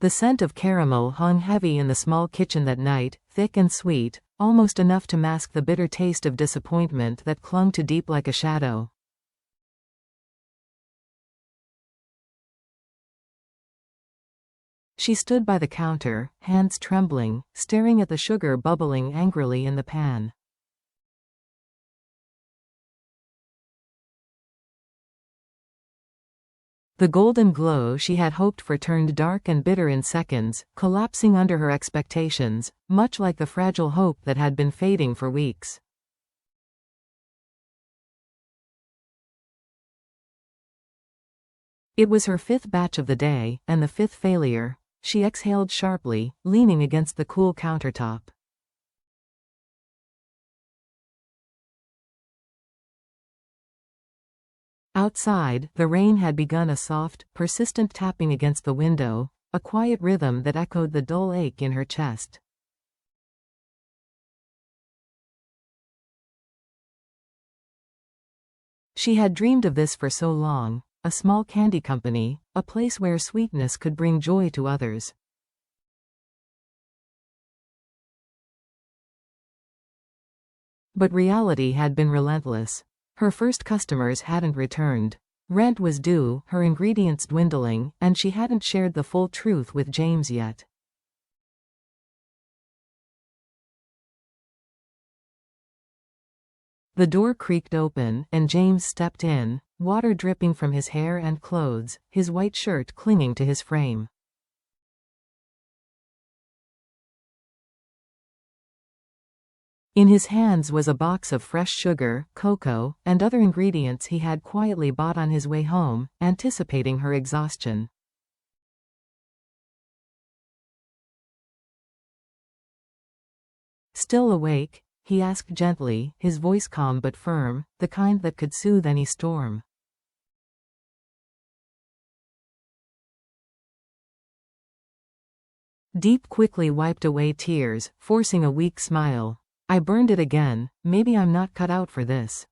The scent of caramel hung heavy in the small kitchen that night, thick and sweet, almost enough to mask the bitter taste of disappointment that clung to Diep like a shadow. She stood by the counter, hands trembling, staring at the sugar bubbling angrily in the pan. The golden glow she had hoped for turned dark and bitter in seconds, collapsing under her expectations, much like the fragile hope that had been fading for weeks. It was her 5th batch of the day, and the 5th failure. She exhaled sharply, leaning against the cool countertop. Outside, the rain had begun a soft, persistent tapping against the window, a quiet rhythm that echoed the dull ache in her chest. She had dreamed of this for so long, a small candy company, a place where sweetness could bring joy to others. But reality had been relentless. Her first customers hadn't returned. Rent was due, her ingredients dwindling, and she hadn't shared the full truth with James yet. The door creaked open, and James stepped in, water dripping from his hair and clothes, his white shirt clinging to his frame. In his hands was a box of fresh sugar, cocoa, and other ingredients he had quietly bought on his way home, anticipating her exhaustion. "Still awake?" he asked gently, his voice calm but firm, the kind that could soothe any storm. Diep quickly wiped away tears, forcing a weak smile. "I burned it again, maybe I'm not cut out for this."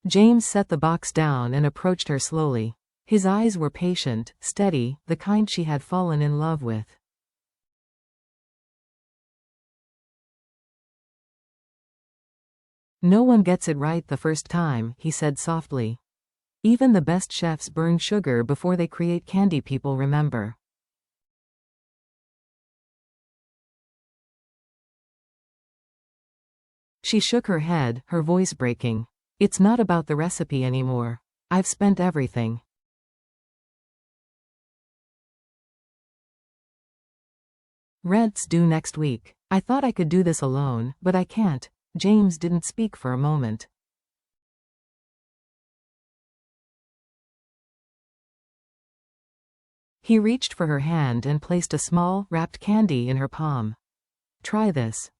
James set the box down and approached her slowly. His eyes were patient, steady, the kind she had fallen in love with. "No one gets it right the first time," he said softly. "Even the best chefs burn sugar before they create candy people remember." She shook her head, her voice breaking. "It's not about the recipe anymore. I've spent everything." "Rent's due next week. I thought I could do this alone, but I can't." James didn't speak for a moment. He reached for her hand and placed a small, wrapped candy in her palm. "Try this."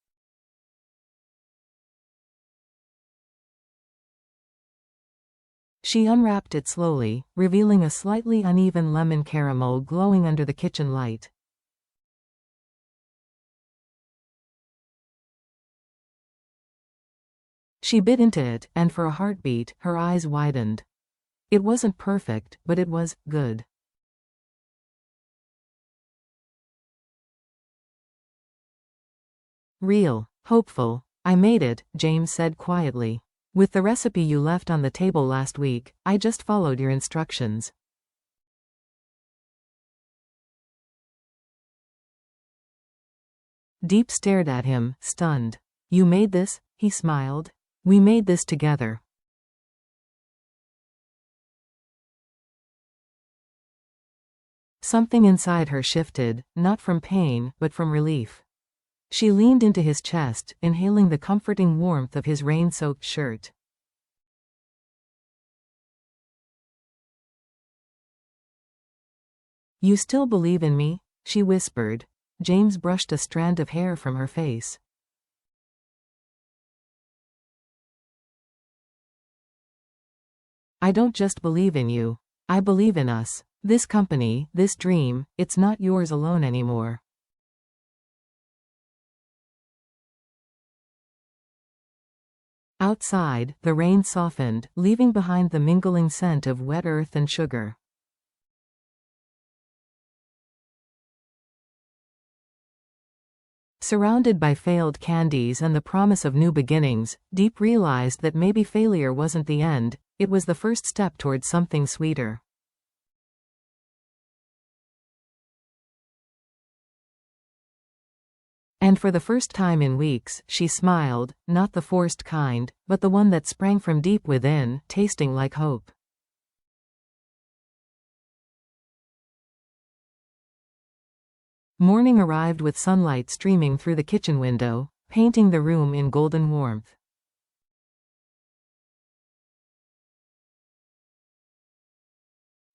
She unwrapped it slowly, revealing a slightly uneven lemon caramel glowing under the kitchen light. She bit into it, and for a heartbeat, her eyes widened. It wasn't perfect, but it was good. "Real, hopeful. I made it," James said quietly. "With the recipe you left on the table last week, I just followed your instructions." Diep stared at him, stunned. "You made this?" he smiled. "We made this together." Something inside her shifted, not from pain, but from relief. She leaned into his chest, inhaling the comforting warmth of his rain-soaked shirt. "You still believe in me?" she whispered. James brushed a strand of hair from her face. "I don't just believe in you. I believe in us. This company, this dream, it's not yours alone anymore." Outside, the rain softened, leaving behind the mingling scent of wet earth and sugar. Surrounded by failed candies and the promise of new beginnings, Diep realized that maybe failure wasn't the end, it was the first step towards something sweeter. And for the first time in weeks, she smiled, not the forced kind, but the one that sprang from deep within, tasting like hope. Morning arrived with sunlight streaming through the kitchen window, painting the room in golden warmth.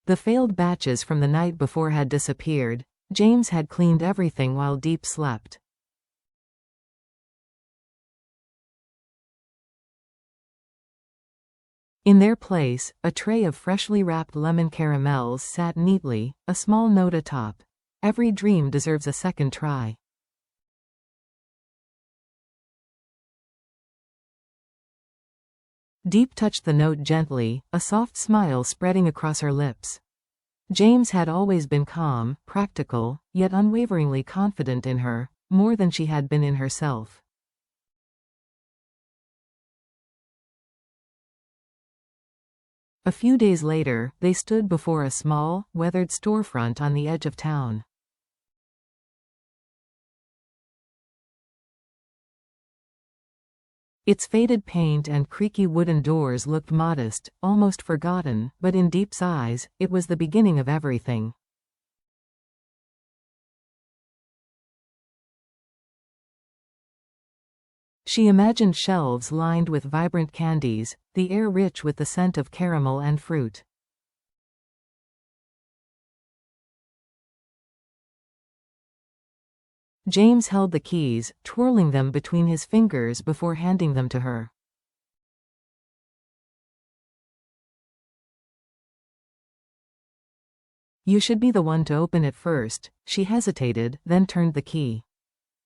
The failed batches from the night before had disappeared. James had cleaned everything while Diep slept. In their place, a tray of freshly wrapped lemon caramels sat neatly, a small note atop. Every dream deserves a second try. Diep touched the note gently, a soft smile spreading across her lips. James had always been calm, practical, yet unwaveringly confident in her, more than she had been in herself. A few days later, they stood before a small, weathered storefront on the edge of town. Its faded paint and creaky wooden doors looked modest, almost forgotten, but in Diep's eyes, it was the beginning of everything. She imagined shelves lined with vibrant candies, the air rich with the scent of caramel and fruit. James held the keys, twirling them between his fingers before handing them to her. "You should be the one to open it first." She hesitated, then turned the key.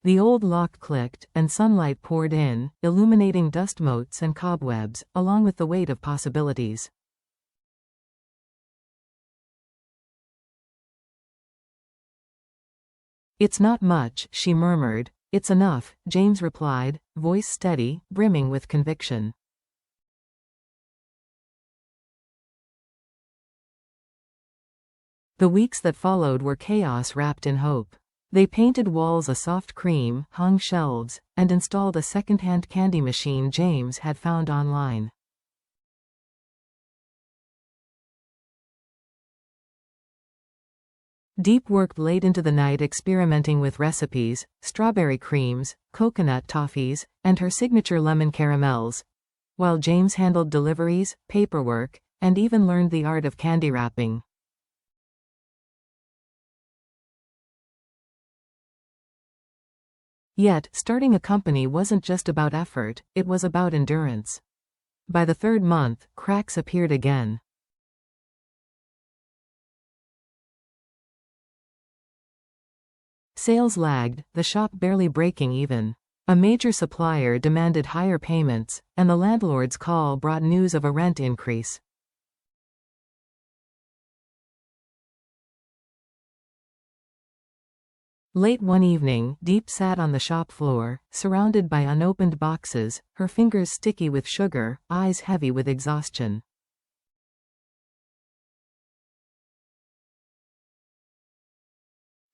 The old lock clicked, and sunlight poured in, illuminating dust motes and cobwebs, along with the weight of possibilities. "It's not much," she murmured. "It's enough," James replied, voice steady, brimming with conviction. The weeks that followed were chaos wrapped in hope. They painted walls a soft cream, hung shelves, and installed a second-hand candy machine James had found online. Diep worked late into the night experimenting with recipes, strawberry creams, coconut toffees, and her signature lemon caramels, while James handled deliveries, paperwork, and even learned the art of candy wrapping. Yet, starting a company wasn't just about effort, it was about endurance. By the third month, cracks appeared again. Sales lagged, the shop barely breaking even. A major supplier demanded higher payments, and the landlord's call brought news of a rent increase. Late one evening, Diep sat on the shop floor, surrounded by unopened boxes, her fingers sticky with sugar, eyes heavy with exhaustion.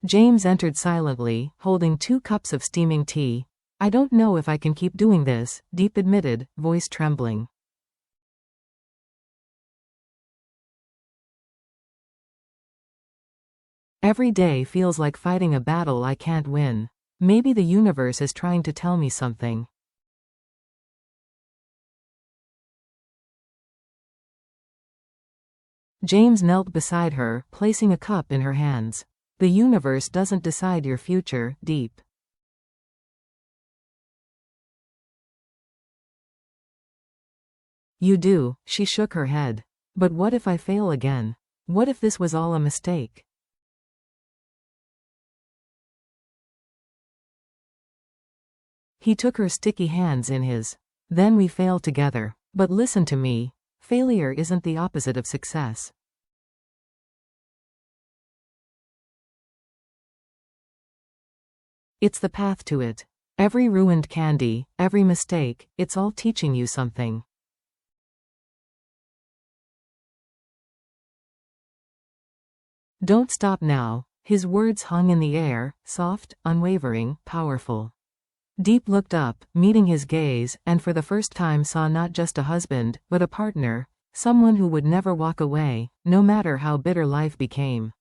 James entered silently, holding 2 cups of steaming tea. "I don't know if I can keep doing this," Diep admitted, voice trembling. "Every day feels like fighting a battle I can't win. Maybe the universe is trying to tell me something." James knelt beside her, placing a cup in her hands. "The universe doesn't decide your future, Diep. You do." She shook her head. "But what if I fail again? What if this was all a mistake?" He took her sticky hands in his. Then we fail together. But listen to me. Failure isn't the opposite of success. It's the path to it. Every ruined candy, every mistake, it's all teaching you something. Don't stop now. His words hung in the air, soft, unwavering, powerful. Diep looked up, meeting his gaze, and for the first time saw not just a husband, but a partner, someone who would never walk away, no matter how bitter life became.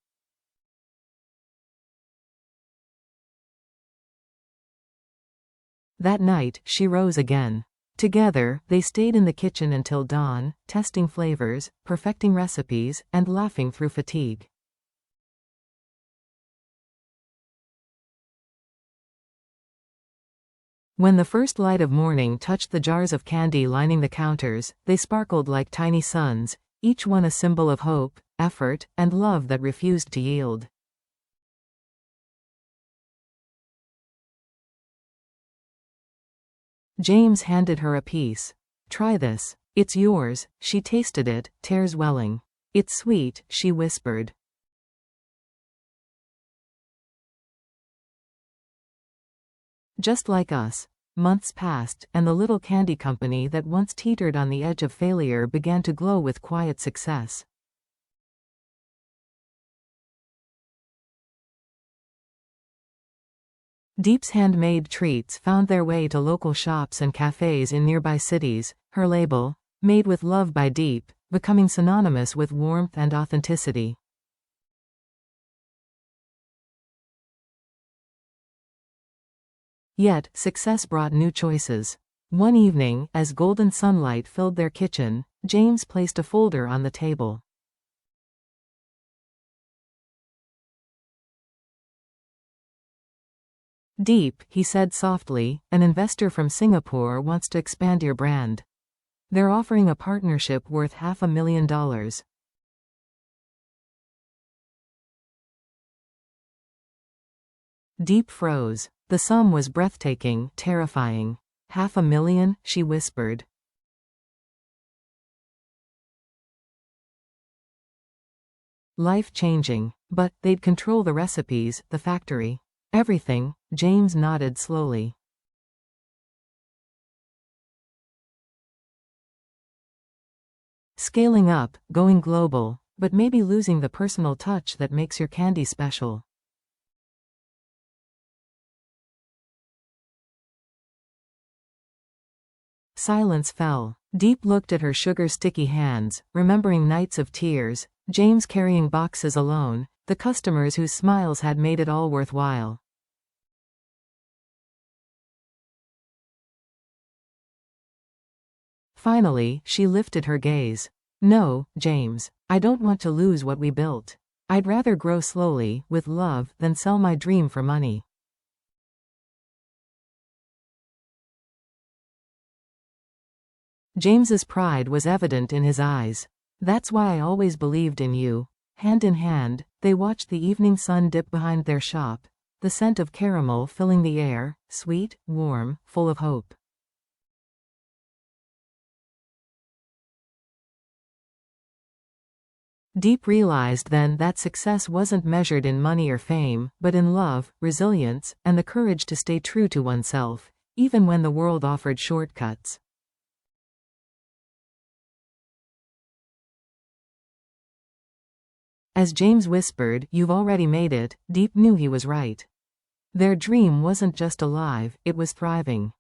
That night, she rose again. Together, they stayed in the kitchen until dawn, testing flavors, perfecting recipes, and laughing through fatigue. When the first light of morning touched the jars of candy lining the counters, they sparkled like tiny suns, each one a symbol of hope, effort, and love that refused to yield. James handed her a piece. "Try this. It's yours." She tasted it, tears welling. "It's sweet," she whispered. Just like us. Months passed, and the little candy company that once teetered on the edge of failure began to glow with quiet success. Diep's handmade treats found their way to local shops and cafes in nearby cities, her label, "Made with Love by Diep," becoming synonymous with warmth and authenticity. Yet, success brought new choices. One evening, as golden sunlight filled their kitchen, James placed a folder on the table. "Diep," he said softly, "an investor from Singapore wants to expand your brand. They're offering a partnership worth $500,000. Diep froze. The sum was breathtaking, terrifying. $500,000, she whispered. Life-changing. But they'd control the recipes, the factory. Everything. James nodded slowly. Scaling up, going global, but maybe losing the personal touch that makes your candy special. Silence fell. Diep looked at her sugar-sticky hands, remembering nights of tears, James carrying boxes alone, the customers whose smiles had made it all worthwhile. Finally, she lifted her gaze. "No, James. I don't want to lose what we built. I'd rather grow slowly, with love, than sell my dream for money." James's pride was evident in his eyes. "That's why I always believed in you." Hand in hand, they watched the evening sun dip behind their shop, the scent of caramel filling the air, sweet, warm, full of hope. Diep realized then that success wasn't measured in money or fame, but in love, resilience, and the courage to stay true to oneself, even when the world offered shortcuts. As James whispered, "You've already made it," Diep knew he was right. Their dream wasn't just alive, it was thriving.